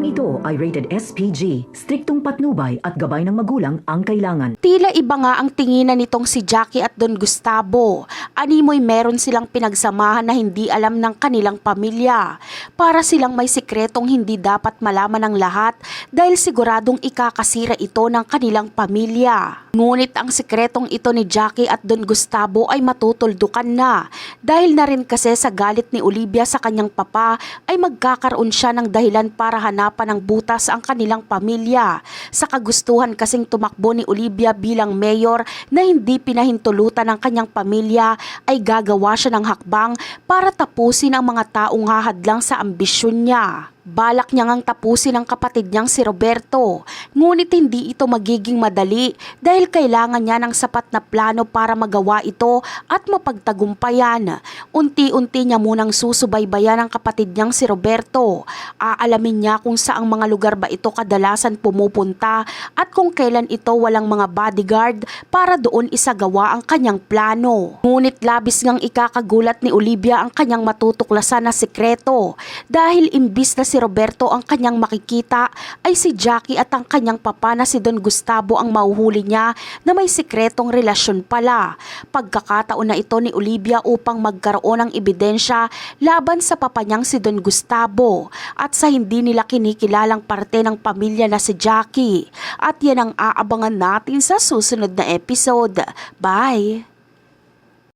Programang ito ay rated SPG, striktong patnubay at gabay ng magulang ang kailangan. Tila iba nga ang tinginan nitong si Jackie at Don Gustavo. Animoy meron silang pinagsamahan na hindi alam ng kanilang pamilya. Para silang may sikretong hindi dapat malaman ng lahat dahil siguradong ikakasira ito ng kanilang pamilya. Ngunit ang sikretong ito ni Jackie at Don Gustavo ay matutuldukan na dahil na rin kasi sa galit ni Olivia sa kanyang papa ay magkakaroon siya ng dahilan para hanapan ng butas ang kanilang pamilya. Sa kagustuhan kasing tumakbo ni Olivia bilang mayor na hindi pinahintulutan ng kanyang pamilya ay gagawa siya ng hakbang para tapusin ang mga taong hahadlang sa ambisyon niya. Balak niya ngang tapusin ang kapatid niyang si Roberto, ngunit hindi ito magiging madali dahil kailangan niya ng sapat na plano para magawa ito at mapagtagumpayan. Unti-unti niya munang susubaybayan ang kapatid niyang si Roberto. Aalamin niya kung saang mga lugar ba ito kadalasan pumupunta at kung kailan ito walang mga bodyguard para doon isagawa ang kanyang plano. Ngunit labis ngang ikakagulat ni Olivia ang kanyang matutuklasan na sikreto dahil imbis na si Roberto ang kanyang makikita ay si Jackie at ang kanyang papa na si Don Gustavo ang mahuhuli niya na may sikretong relasyon pala. Pagkakataon na ito ni Olivia upang magkaroon ng ebidensya laban sa papa niyang si Don Gustavo at sa hindi nila kinikilalang parte ng pamilya na si Jackie. At yan ang aabangan natin sa susunod na episode. Bye!